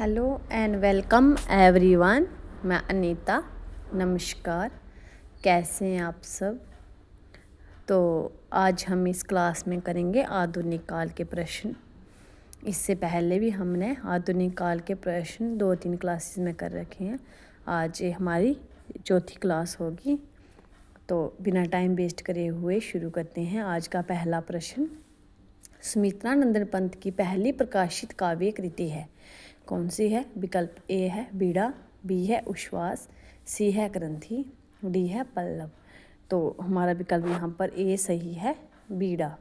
Hello and welcome everyone. मैं अनीता। नमस्कार, कैसे हैं आप सब। तो आज हम इस क्लास में करेंगे आधुनिक काल के प्रश्न। इससे पहले भी हमने आधुनिक काल के प्रश्न 2-3 क्लासेस में कर रखे हैं। आज ये हमारी चौथी क्लास होगी। तो बिना टाइम वेस्ट करे हुए शुरू करते हैं। आज का पहला प्रश्न, सुमित्रानंदन पंत की पहली प्रकाशित काव्य कृति है, कौन सी है। विकल्प ए है बीड़ा, बी है उच्छ्वास, सी है ग्रंथि, डी है पल्लव। तो हमारा विकल्प यहाँ पर ए सही है, बीड़ा।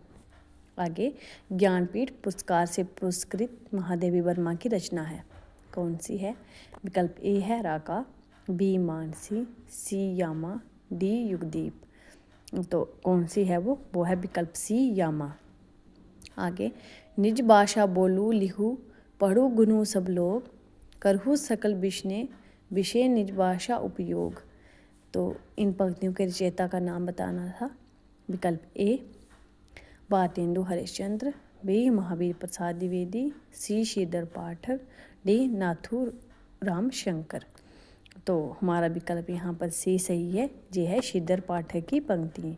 आगे, ज्ञानपीठ पुरस्कार से पुरस्कृत महादेवी वर्मा की रचना है, कौन सी है। विकल्प ए है राका, बी मानसी, सी यामा, डी युगदीप। तो कौन सी है वो है विकल्प सी यामा। आगे, निज भाषा बोलू लिहू पढ़ू गुनु सब लोग, करहु सकल विषय निज भाषा उपयोग। तो इन पंक्तियों के रचयिता का नाम बताना था। विकल्प ए भारतेंदु हरिश्चंद्र, बी महावीर प्रसाद द्विवेदी, सी श्रीधर पाठक, डी नाथू राम शंकर। तो हमारा विकल्प यहाँ पर सी सही है, ये है श्रीधर पाठक की पंक्ति।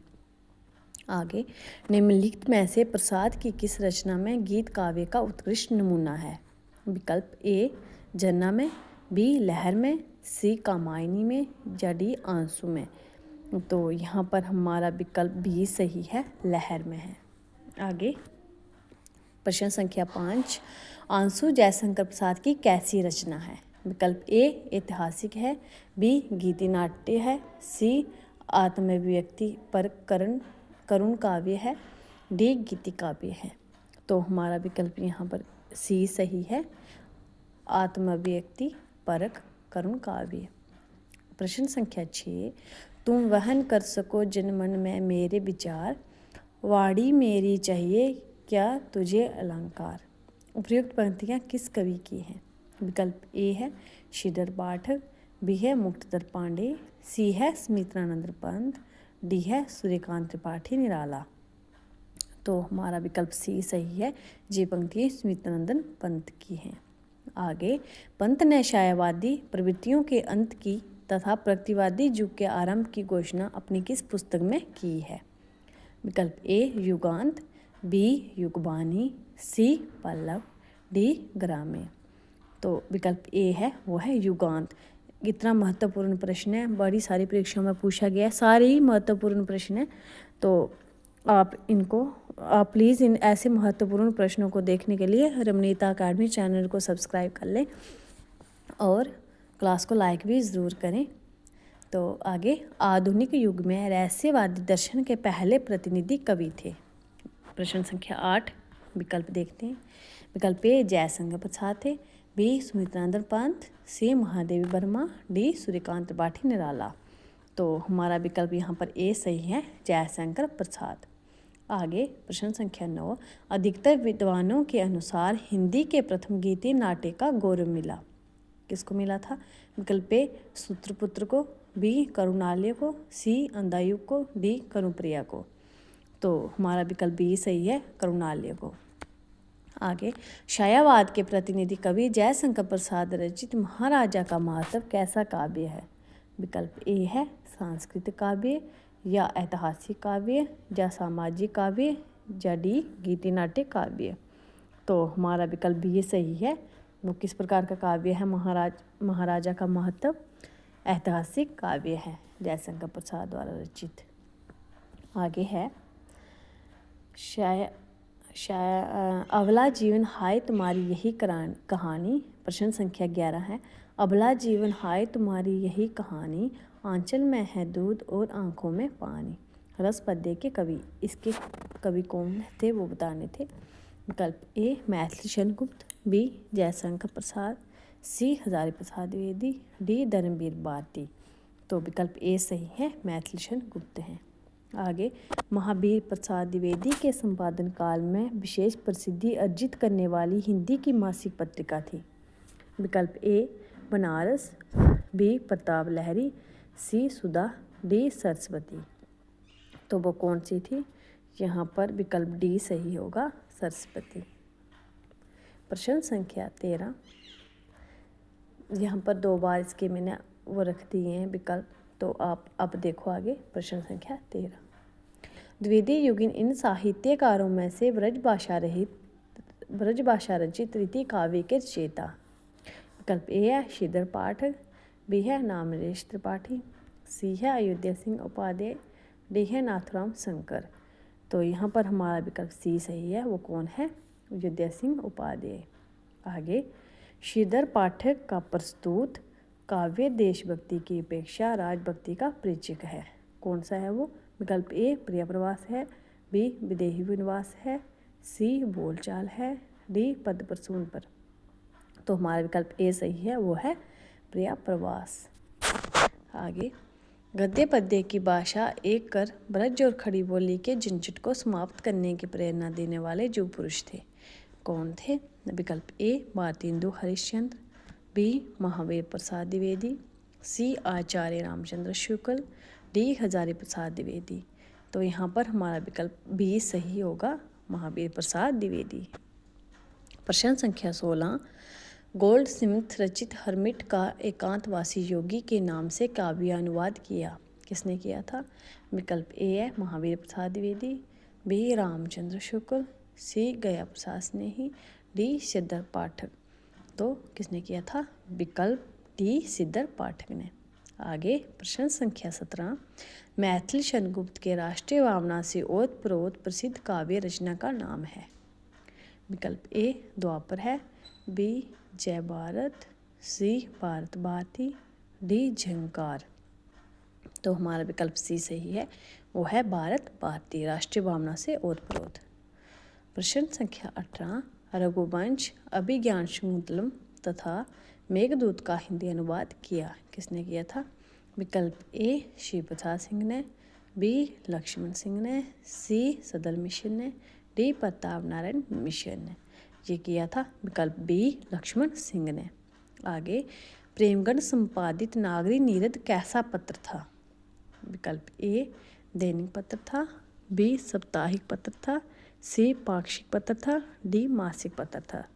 आगे, निम्नलिखित में से प्रसाद की किस रचना में गीत काव्य का उत्कृष्ट नमूना है। विकल्प ए झरना में, बी लहर में, सी कामायनी में, या डी आंसू में। तो यहाँ पर हमारा विकल्प बी सही है, लहर में है। आगे, प्रश्न संख्या 5, आंसू जयशंकर प्रसाद की कैसी रचना है। विकल्प ए ऐतिहासिक है, बी गीति नाट्य है, सी आत्माभिव्यक्ति पर करुण काव्य है, डी गीति काव्य है। तो हमारा विकल्प यहाँ पर सी सही है, आत्माभिव्यक्ति परक करुण काव्य। प्रश्न संख्या 6, तुम वहन कर सको जन मन में मेरे विचार, वाणी मेरी चाहिए क्या तुझे अलंकार। उपयुक्त पंक्तियाँ किस कवि की हैं। विकल्प ए है श्रीधर पाठक, बी है मुक्तधर पांडे, सी है सुमित्रानंदन पंत, डी है सूर्यकांत त्रिपाठी निराला। तो हमारा विकल्प सी सही है, ये पंक्ति सुमित्रानंदन पंत की हैं। आगे, पंत ने छायावादी प्रवृत्तियों के अंत की तथा प्रगतिवादी युग के आरंभ की घोषणा अपनी किस पुस्तक में की है। विकल्प ए युगांत, बी युगबानी, सी पल्लव, डी ग्राम्य। तो विकल्प ए है वो है युगांत। इतना महत्वपूर्ण प्रश्न है, बड़ी सारी परीक्षाओं में पूछा गया है, सारे ही महत्वपूर्ण प्रश्न है। तो आप प्लीज़ इन ऐसे महत्वपूर्ण प्रश्नों को देखने के लिए रमनीता अकेडमी चैनल को सब्सक्राइब कर लें और क्लास को लाइक भी ज़रूर करें। तो आगे, आधुनिक युग में रहस्यवादी दर्शन के पहले प्रतिनिधि कवि थे। प्रश्न संख्या 8, विकल्प देखते हैं। विकल्प ए जयशंकर प्रसाद थे, बी सुमित्रानंदन पंत, सी महादेवी वर्मा, डी सूर्यकांत त्रिपाठी निराला। तो हमारा विकल्प यहाँ पर ए सही है, जयशंकर प्रसाद। आगे, प्रश्न संख्या 9, अधिकतर विद्वानों के अनुसार हिंदी के प्रथम गीति नाट्य का गौरव मिला, किसको मिला था। विकल्प ए सूत्रपुत्र को, बी करुणालय को, सी अंधायुग को, डी करुप्रिया को। तो हमारा विकल्प बी सही है, करुणालय को। आगे, छायावाद के प्रतिनिधि कवि जयशंकर प्रसाद रचित महाराजा का महात्व कैसा काव्य है। विकल्प ए है सांस्कृतिक काव्य, या ऐतिहासिक काव्य, या सामाजिक काव्य, या डी गीति नाट्य काव्य। तो हमारा विकल्प बी सही है, वो किस प्रकार का काव्य है। महाराजा का महत्व ऐतिहासिक काव्य है, जयशंकर प्रसाद द्वारा रचित। आगे है, अबला जीवन हाय तुम्हारी यही कहानी। प्रश्न संख्या 11 है, अबला जीवन हाय तुम्हारी यही कहानी, आंचल में है दूध और आंखों में पानी। रस पद्य के कवि, इसके कवि कौन थे वो बताने थे। विकल्प ए मैथिली शरण गुप्त, बी जयशंकर प्रसाद, सी हजारी प्रसाद द्विवेदी, डी धर्मवीर भारती। तो विकल्प ए सही है, मैथिली शरण गुप्त हैं। आगे, महावीर प्रसाद द्विवेदी के संपादन काल में विशेष प्रसिद्धि अर्जित करने वाली हिंदी की मासिक पत्रिका थी। विकल्प ए बनारस, बी प्रताप लहरी, सी सुधा, डी सरस्वती। तो वो कौन सी थी। यहाँ पर विकल्प डी सही होगा, सरस्वती। प्रश्न संख्या 13, यहाँ पर 2 बार इसके मैंने वो रख दिए हैं विकल्प, तो आप अब देखो आगे प्रश्न संख्या 13। द्विवेदी युगीन इन साहित्यकारों में से ब्रज भाषा रचित रीति काव्य के रचयिता। विकल्प ए है श्रीधर पाठक, बी है नामनरेश त्रिपाठी, सी है अयोध्या सिंह उपाध्याय, डी है नाथुराम शंकर। तो यहाँ पर हमारा विकल्प सी सही है। वो कौन है? अयोध्या सिंह उपाध्याय। आगे, श्रीधर पाठक का प्रस्तुत काव्य देशभक्ति की अपेक्षा राजभक्ति का परिचय है। कौन सा है वो? विकल्प ए प्रिय प्रवास है, बी विदेही वनवास है, सी बोलचाल है, डी पद प्रसून पर। तो हमारा विकल्प ए सही है, वो है प्रिय प्रवास। आगे, गद्य पद्य की भाषा एक कर ब्रज और खड़ी बोली के झंझट को समाप्त करने की प्रेरणा देने वाले जो पुरुष थे, कौन थे? विकल्प ए भारतेंदु हरिश्चंद्र, बी महावीर प्रसाद द्विवेदी, सी आचार्य रामचंद्र शुक्ल, डी हजारी प्रसाद द्विवेदी। तो यहाँ पर हमारा विकल्प बी सही होगा, महावीर प्रसाद द्विवेदी। प्रश्न संख्या 16। गोल्ड स्मिथ रचित हर्मिट का एकांतवासी योगी के नाम से काव्य अनुवाद किया, किसने किया था? विकल्प ए है महावीर प्रसाद द्विवेदी, बी रामचंद्र शुक्ल, सी गया प्रसाद स्नेही, डी सिद्धर पाठक। तो किसने किया था? विकल्प डी सिद्धर पाठक ने। आगे, प्रश्न संख्या 17। मैथिली शनगुप्त के राष्ट्रीय भावना से ओतप्रोत प्रसिद्ध काव्य रचना का नाम है। विकल्प ए द्वापर है, बी जय भारत, सी भारत भारती, डी झंकार। तो हमारा विकल्प सी सही है, वो है भारत भारती, राष्ट्रीय भावना से ओतप्रोत। प्रश्न संख्या 18। रघुवंश अभिज्ञान शाकुंतलम तथा मेघदूत का हिंदी अनुवाद किया, किसने किया था? विकल्प ए श्री प्रसाद सिंह ने, बी लक्ष्मण सिंह ने, सी सदल मिशन ने, डी प्रताप नारायण मिशन ने। ये किया था विकल्प बी लक्ष्मण सिंह ने। आगे, प्रेमगढ़ संपादित नागरी नीरद कैसा पत्र था? विकल्प ए दैनिक पत्र था, बी साप्ताहिक पत्र था, सी पाक्षिक पत्र था, डी मासिक पत्र था।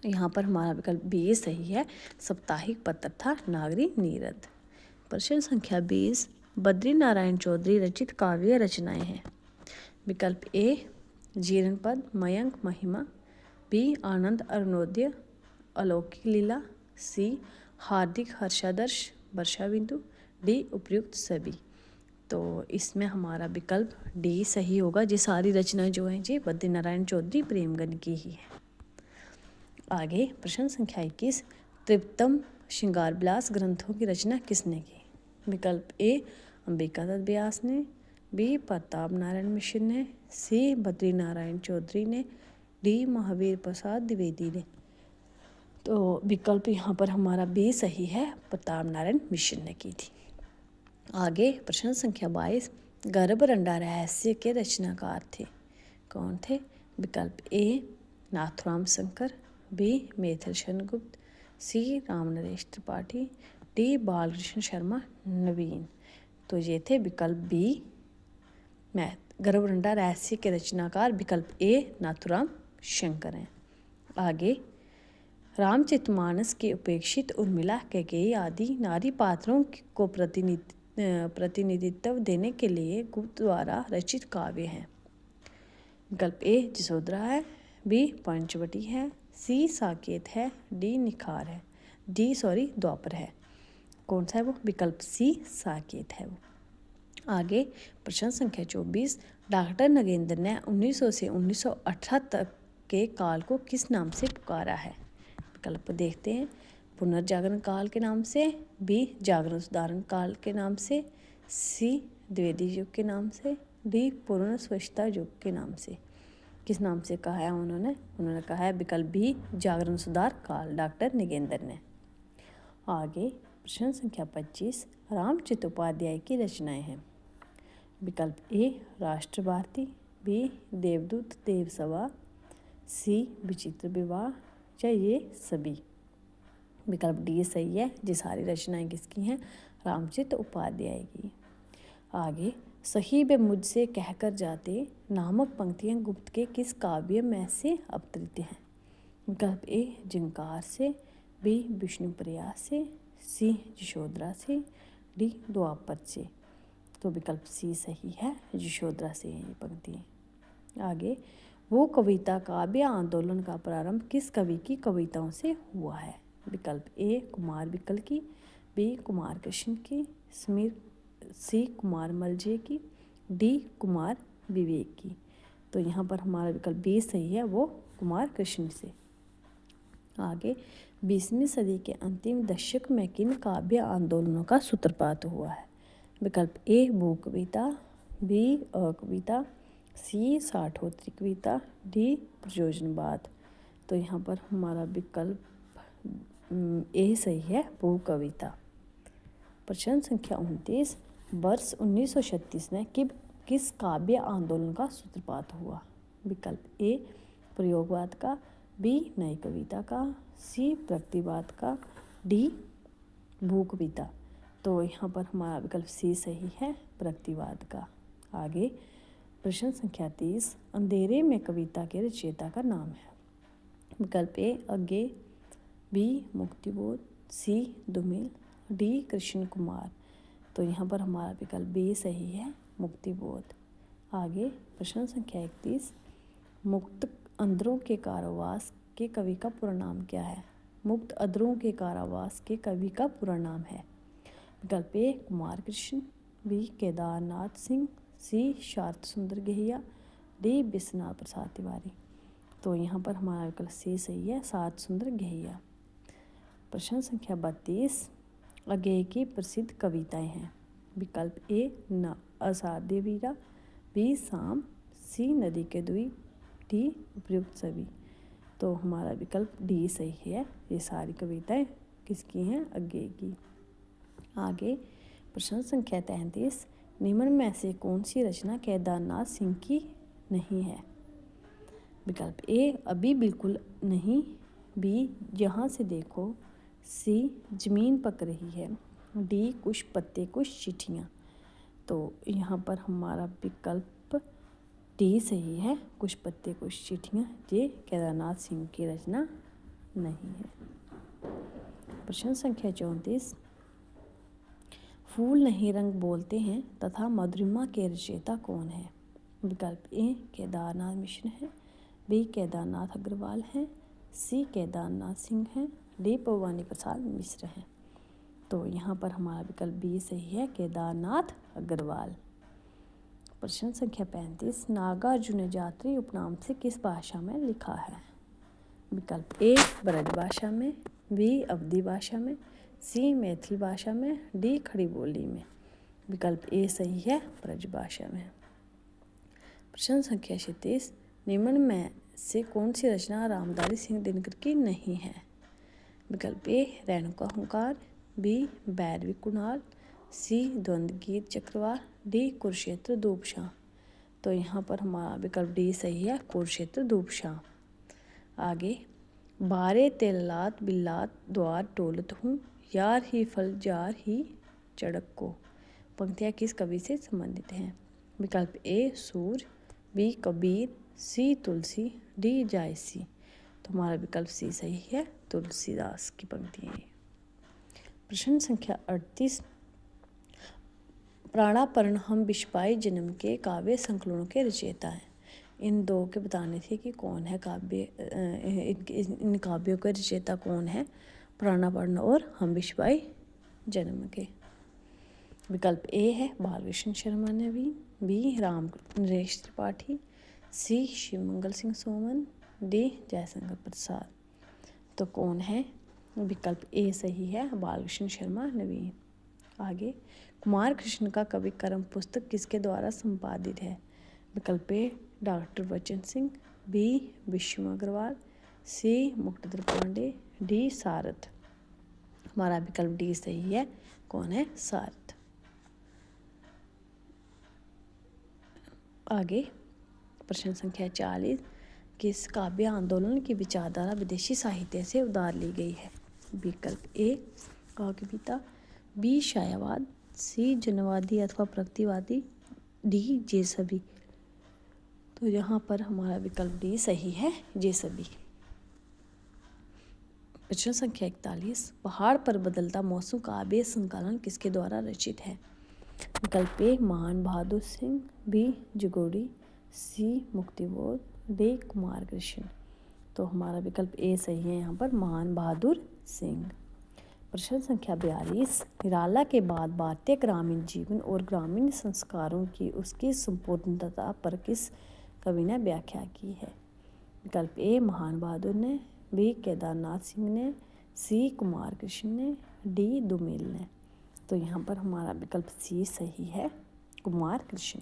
यहाँ पर हमारा विकल्प बी सही है, साप्ताहिक पत्र था नागरी नीरद। प्रश्न संख्या 20। बद्री नारायण चौधरी रचित काव्य रचनाएं हैं। विकल्प ए जीवन पद, मयंक महिमा, बी आनंद अरुणोदय, अलौकिक लीला, सी हार्दिक हर्षादर्श वर्षा बिंदु, डी उपयुक्त सभी। तो इसमें हमारा विकल्प डी सही होगा। ये सारी रचनाएं जो हैं जी बद्री नारायण चौधरी प्रेमगढ़ की ही है। आगे, प्रश्न संख्या 21। त्रिविक्रम श्रृंगार विलास ग्रंथों की रचना किसने की? विकल्प ए अंबिका दत्त व्यास ने, बी प्रताप नारायण मिश्र ने, सी बद्री नारायण चौधरी ने, डी महावीर प्रसाद द्विवेदी ने। तो विकल्प यहाँ पर हमारा बी सही है, प्रताप नारायण मिश्र ने की थी। आगे, प्रश्न संख्या 22। गर्भरंडा रहस्य के रचनाकार थे, कौन थे? विकल्प ए नाथुराम शंकर, बी मैथिली शनगुप्त, सी रामनरेश त्रिपाठी, डी बालकृष्ण शर्मा नवीन। तो ये थे विकल्प बी गर्भरंडा रहस्य के रचनाकार विकल्प ए नाथुराम शंकर हैं। आगे, रामचरितमानस के उपेक्षित उर्मिला कैकेयी आदि नारी पात्रों को प्रतिनिधित्व देने के लिए गुप्त द्वारा रचित काव्य हैं। विकल्प ए जसोधरा है, बी पंचवटी है, सी साकेत है, डी निखार है, द्वापर है। कौन सा है वो? विकल्प सी साकेत है वो। आगे, प्रश्न संख्या 24। डॉक्टर नगेंद्र ने 1900 से 1918 तक के काल को किस नाम से पुकारा है? विकल्प देखते हैं। पुनर्जागरण काल के नाम से, बी जागरण सुधारण काल के नाम से, सी द्विवेदी युग के नाम से, डी पूर्ण स्वच्छता युग के नाम से। किस नाम से कहा है उन्होंने कहा है विकल्प बी जागरण सुधार काल, डॉक्टर नगेंद्र ने। आगे, प्रश्न संख्या 25। रामचरित उपाध्याय की रचनाएं हैं। विकल्प ए राष्ट्र भारती, बी देवदूत देवसभा, सी विचित्र विवाह, या ये सभी। विकल्प डी सही है। ये सारी रचनाएं किसकी हैं? रामचरित उपाध्याय की। आगे, सही व मुझसे कहकर जाते नामक पंक्तियां गुप्त के किस काव्य में से अवतरित हैं? विकल्प ए झंकार से, बी विष्णुप्रिया से, सी यशोधरा से, डी द्वापर से। तो विकल्प सी सही है, यशोधरा से ये पंक्ति। आगे, वो कविता काव्य आंदोलन का प्रारंभ किस कवि की कविताओं से हुआ है? विकल्प ए कुमार विकल की, बी कुमार कृष्ण की, सी कुमार मलजे की, डी कुमार विवेक की। तो यहाँ पर हमारा विकल्प बी सही है, वो कुमार कृष्ण से। आगे, 20वीं सदी के अंतिम दशक में किन काव्य आंदोलनों का सूत्रपात हुआ है? विकल्प ए भू कविता, बी अकविता, सी साठोत्तरी कविता, डी प्रयोजनवाद। तो यहाँ पर हमारा विकल्प ए सही है, भू कविता। प्रश्न संख्या 29, वर्ष 1936 में किस काव्य आंदोलन का सूत्रपात हुआ? विकल्प ए प्रयोगवाद का, बी नई कविता का, सी प्रगतिवाद का, डी भू कविता। तो यहाँ पर हमारा विकल्प सी सही है, प्रगतिवाद का। आगे, प्रश्न संख्या 30, अंधेरे में कविता के रचयिता का नाम है? विकल्प ए अज्ञे, बी मुक्तिबोध, सी दुमिल, डी कृष्ण कुमार। तो यहाँ पर हमारा विकल्प बी सही है, मुक्तिबोध। आगे, प्रश्न संख्या 31, मुक्त अंदरों के कारावास के कवि का पूरा नाम क्या है? मुक्त अंदरों के कारावास के कवि का पूरा नाम है? विकल्प ए कुमार कृष्ण, बी केदारनाथ सिंह, सी शारद सुंदर गहिया, डी विश्वनाथ प्रसाद तिवारी। तो यहाँ पर हमारा विकल्प सी सही है, शारद सुंदर गहिया। प्रश्न संख्या 32, अज्ञेय की प्रसिद्ध कविताएं हैं? विकल्प ए न असाध्य वीरा, बी शाम, सी नदी के द्वीप, डी उपयुक्त सभी। तो हमारा विकल्प डी सही है, ये सारी कविताएं किसकी हैं? अज्ञेय की। आगे, प्रश्न संख्या 33, निम्न में से कौन सी रचना केदारनाथ सिंह की नहीं है? विकल्प ए अभी बिल्कुल नहीं, बी यहाँ से देखो, सी जमीन पक रही है, डी कुछ पत्ते कुछ चिट्ठियाँ। तो यहाँ पर हमारा विकल्प डी सही है, कुछ पत्ते कुछ चिट्ठियाँ। ये केदारनाथ सिंह की रचना नहीं है। प्रश्न संख्या 34, फूल नहीं रंग बोलते हैं तथा मधुरिमा के रचयिता कौन है? विकल्प ए केदारनाथ मिश्र है, बी केदारनाथ अग्रवाल है, सी केदारनाथ सिंह है, डी भवानी प्रसाद मिश्र हैं। तो यहाँ पर हमारा विकल्प बी सही है, केदारनाथ अग्रवाल। प्रश्न संख्या 35, नागार्जुन जात्री उपनाम से किस भाषा में लिखा है? विकल्प ए ब्रज भाषा में, बी अवधी भाषा में, सी मैथिली भाषा में, डी खड़ी बोली में। विकल्प ए सही है, ब्रज भाषा में। प्रश्न संख्या 36, निम्न में से कौन सी रचना रामधारी सिंह दिनकर की नहीं है? विकल्प ए रेणुका हुंकार, बी भैरवी कुणाल, सी द्वंद्व गीत चक्रवाल, डी कुरुक्षेत्र दूबशाह। तो यहाँ पर हमारा विकल्प डी सही है, कुरुक्षेत्र दूबशाह। आगे, बारे तेलात बिल्लात द्वार टोलत हूँ, यार ही फल जार ही चढ़क को। पंक्तियाँ किस कवि से संबंधित हैं? विकल्प ए सूर्य, बी कबीर, सी तुलसी, डी जायसी। तो हमारा विकल्प सी सही है, तुलसीदास की पंक्तियाँ। प्रश्न संख्या 38, प्राणापर्ण हम बिशपाई जन्म के काव्य संकलनों के रचयिता हैं। इन दो के बताने थे कि कौन है काव्य, इन काव्यों के रचयिता कौन है? प्राणापर्ण और हम बिशपाई जन्म के। विकल्प ए है बालकृष्ण शर्मा नवीन, बी राम नरेश त्रिपाठी, सी शिवमंगल सिंह सोमन, डी जयशंकर प्रसाद। तो कौन है? विकल्प ए सही है, बालकृष्ण शर्मा नवीन। आगे, कुमार कृष्ण का कवि कर्म पुस्तक किसके द्वारा संपादित है? विकल्प ए डॉक्टर बच्चन सिंह, बी विश्व अग्रवाल, सी मुक्तधर पांडे, डी सारथ। हमारा विकल्प डी सही है, कौन है? सारथ। आगे, प्रश्न संख्या 40, किस काव्य आंदोलन की विचारधारा विदेशी साहित्य से उधार ली गई है? विकल्प ए कविता, बी छायावाद, सी जनवादी अथवा प्रगतिवादी, डी जे सभी। तो यहाँ पर हमारा विकल्प डी सही है, जे सभी। प्रश्न संख्या 41, पहाड़ पर बदलता मौसम काव्य संकलन किसके द्वारा रचित है? विकल्प ए महान बहादुर सिंह, बी जुगोड़ी, सी मुक्तिबोध, डी कुमार कृष्ण। तो हमारा विकल्प ए सही है यहाँ पर, महान बहादुर सिंह। प्रश्न संख्या 42, निराला के बाद भारतीय ग्रामीण जीवन और ग्रामीण संस्कारों की उसकी संपूर्णता पर किस कवि ने व्याख्या की है? विकल्प ए महान बहादुर ने, बी केदारनाथ सिंह ने, सी कुमार कृष्ण ने, डी दुमिल ने। तो यहाँ पर हमारा विकल्प सी सही है, कुमार कृष्ण।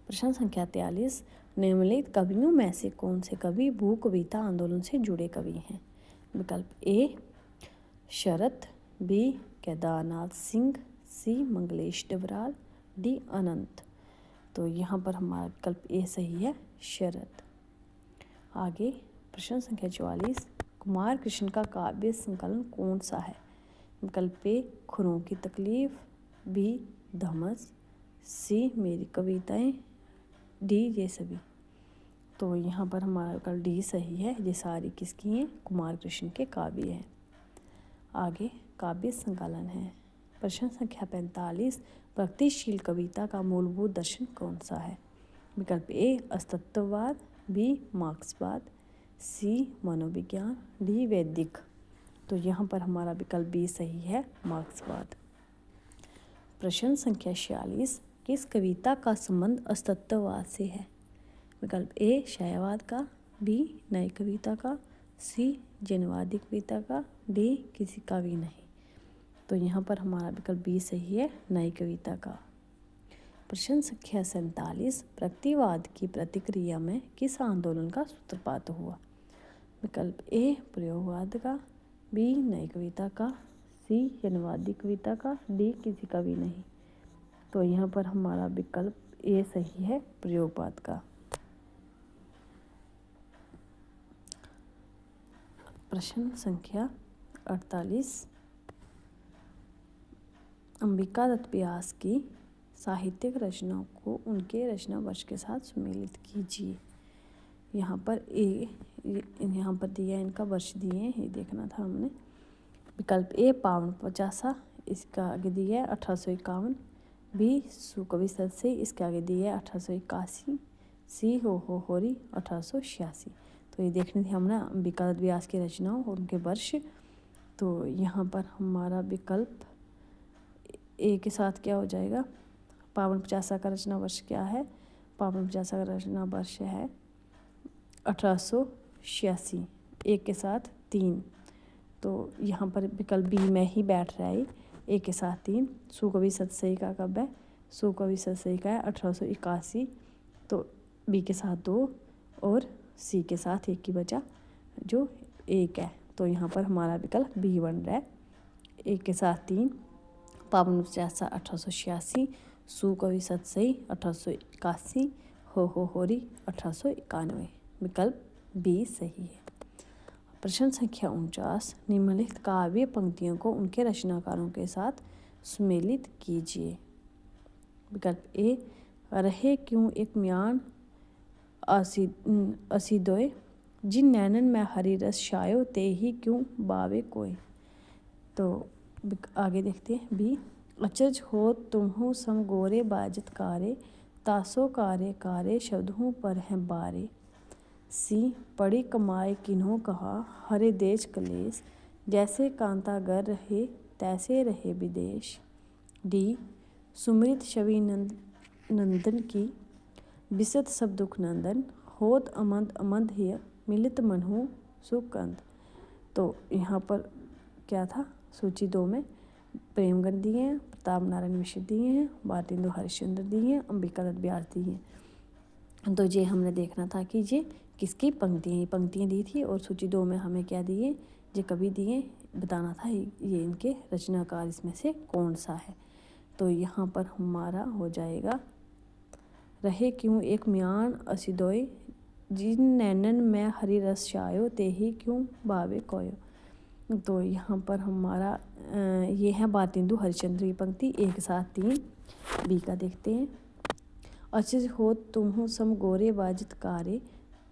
प्रश्न संख्या 43, निम्नलिखित कवियों में से कौन से कवि भू कविता आंदोलन से जुड़े कवि हैं? विकल्प ए शरत, बी केदारनाथ सिंह, सी मंगलेश डबराल, डी अनंत। तो यहाँ पर हमारा विकल्प ए सही है, शरत। आगे प्रश्न संख्या 44, कुमार कृष्ण का काव्य संकलन कौन सा है? विकल्प ए खुरों की तकलीफ, बी धमस, सी मेरी कविताएं, डी ये सभी। तो यहाँ पर हमारा विकल्प डी सही है, ये सारी किसकी हैं? कुमार कृष्ण के काव्य हैं। आगे काव्य संकलन है। प्रश्न संख्या 45, प्रगतिशील कविता का मूलभूत दर्शन कौन सा है? विकल्प ए अस्तित्ववाद, बी मार्क्सवाद, सी मनोविज्ञान, डी वैदिक। तो यहाँ पर हमारा विकल्प बी सही है, मार्क्सवाद। प्रश्न संख्या 46, किस कविता का संबंध अस्तित्ववाद से है? विकल्प ए शैवाद का, बी नई कविता का, सी जनवादी कविता का, डी किसी का भी नहीं। तो यहाँ पर हमारा विकल्प बी सही है, नई कविता का। प्रश्न संख्या 47, प्रगतिवाद की प्रतिक्रिया में किस आंदोलन का सूत्रपात हुआ? विकल्प ए प्रयोगवाद का, बी नई कविता का, सी जनवादी कविता का, डी किसी का भी नहीं। तो यहाँ पर हमारा विकल्प ए सही है, प्रयोगवाद का। प्रश्न संख्या 48, अंबिका दत्त व्यास की साहित्यिक रचनाओं को उनके रचना वर्ष के साथ सम्मिलित कीजिए। यहाँ पर यहाँ पर दिया इनका वर्ष दिए हैं, ये देखना था हमने। विकल्प ए पावन पचासा, इसका आगे दिया है 1851, बी सुकवि सदसे, इसके आगे दिया है 1881, सी हो होरी 1886। तो ये देखनी थी हमने अंबिका दत्त व्यास की रचनाओं और उनके वर्ष। तो यहाँ पर हमारा विकल्प ए के साथ क्या हो जाएगा? पावन पचासा का रचना वर्ष क्या है? पावन पचासा का रचना वर्ष है 1886, एक के साथ 3। तो यहाँ पर विकल्प बी में ही बैठ रहा है, एक के साथ 3। सुकवि सतसई का कब है? सुकवि सतसई का है 1881, तो बी के साथ 2 और सी के साथ 1 की बचा जो 1 है। तो यहाँ पर हमारा विकल्प बी बन रहा है, एक के साथ 3। पावन पचासा 1886, सुकवि सतसई 1881, हो होरी 1891। विकल्प बी सही है। प्रश्न संख्या 49, निम्नलिखित काव्य पंक्तियों को उनके रचनाकारों के साथ सुमेलित कीजिए। विकल्प ए रहे क्यों एक म्यान असीदोए, जिन नैनन में हरी रस छायो ते ही क्यों बावे कोय। तो आगे देखते हैं बी अचरज हो तुम्हु सम गोरे बाजत कारे, तासो कारे कारे शब्दों पर हैं बारे। सी पड़ी कमाए किन्हों कहा हरे देश कलेस, जैसे कांता गर रहे तैसे रहे विदेश। डी सुमृत छवि नंदन की, बिसत सब दुख नंदन, होत अमंद अमंद हिय मिलित मनहु सुकंद। तो यहाँ पर क्या था? सूची 2 में प्रेमगढ़ दिए हैं, प्रताप नारायण मिश्र दिए हैं, भारतेंदु हरिश्चंद्र दिए हैं, अंबिका दत्त व्यास दिए हैं। तो ये हमने देखना था कि ये किसकी पंक्तियाँ दी थी और सूची 2 में हमें क्या दिए, ये कवि दिए, बताना था ये इनके रचनाकार इसमें से कौन सा है। तो यहाँ पर हमारा हो जाएगा रहे क्यों एक म्यान असिदोय, जिन नैनन में हरी रस छायो ते ही क्यों बावे कोयो। तो यहाँ पर हमारा ये है भारतेंदु हरिश्चंद्र की पंक्ति, एक साथ 3। बी का देखते हैं। अचिज हो तुम्हु सम गोरे बाजित कारे,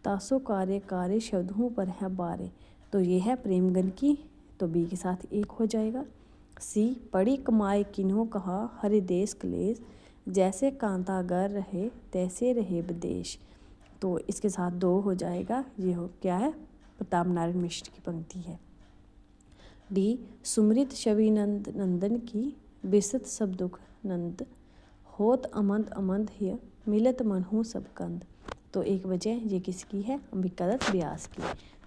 तासो कारे कारे शब्दों पर हैं बारे। तो ये है प्रेमगन की, तो बी के साथ एक हो जाएगा। सी पड़ी कमाई किन्हों कहा हरि देश क्लेश, जैसे कांता गर रहे तैसे रहे विदेश। तो इसके साथ 2 हो जाएगा। ये हो क्या है, प्रताप नारायण मिश्र की पंक्ति है। डी सुमृत छवि नंद नंदन की, बिसत सब दुख नंद, होत अमंद अमंद हिय मिलत मनहु सब कंद। तो 1 वजह ये किसकी है, अंबिका दत्त व्यास की।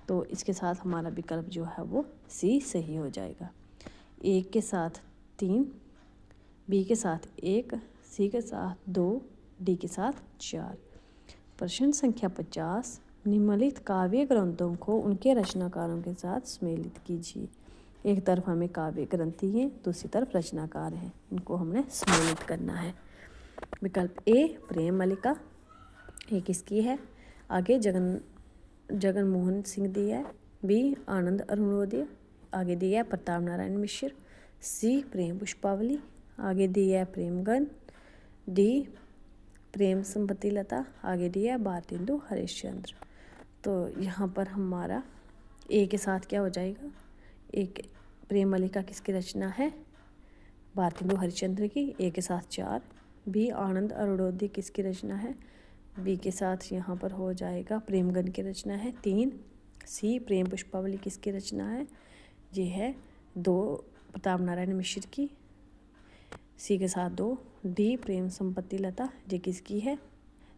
तो इसके साथ हमारा विकल्प जो है वो सी सही हो जाएगा। 1 के साथ 3, बी के साथ 1, सी के साथ 2, डी के साथ 4। प्रश्न संख्या 50, निम्नलिखित काव्य ग्रंथों को उनके रचनाकारों के साथ सम्मिलित कीजिए। एक तरफ हमें काव्य ग्रंथी हैं, दूसरी तरफ रचनाकार हैं, इनको हमने सम्मिलित करना है। विकल्प ए प्रेम मल्लिका, ये किसकी है, आगे जगन मोहन सिंह दिया है। बी आनंद अरुणोदय, आगे दिया है प्रताप नारायण मिश्र। सी प्रेम पुष्पावली, आगे दिया है प्रेमगन। डी प्रेम संपत्ति लता, आगे दिया है भारतेंदु हरिश्चंद्र। तो यहाँ पर हमारा ए के साथ क्या हो जाएगा, एक प्रेम मल्लिका किसकी रचना है, भारतेंदु हरिश्चंद्र की, ए के साथ 4। बी आनंद अरुणोदय किसकी रचना है, बी के साथ यहाँ पर हो जाएगा प्रेमगन की रचना है 3। सी प्रेम पुष्पावली किसकी रचना है, ये है 2 प्रताप नारायण मिश्र की, सी के साथ 2। डी प्रेम संपत्ति लता, ये किसकी है,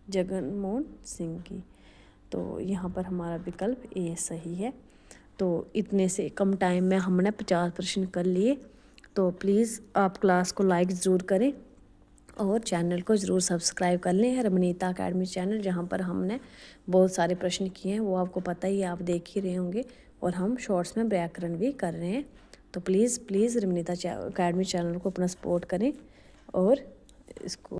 जगन मोहन सिंह की। तो यहाँ पर हमारा विकल्प ए सही है। तो इतने से कम टाइम में हमने 50 प्रश्न कर लिए। तो प्लीज़ आप क्लास को लाइक ज़रूर करें और चैनल को ज़रूर सब्सक्राइब कर लें, रमनीता अकेडमी चैनल, जहाँ पर हमने बहुत सारे प्रश्न किए हैं, वो आपको पता ही है, आप देख ही रहे होंगे। और हम शॉर्ट्स में व्याकरण भी कर रहे हैं। तो प्लीज़ रमनीता अकेडमी चैनल को अपना सपोर्ट करें और इसको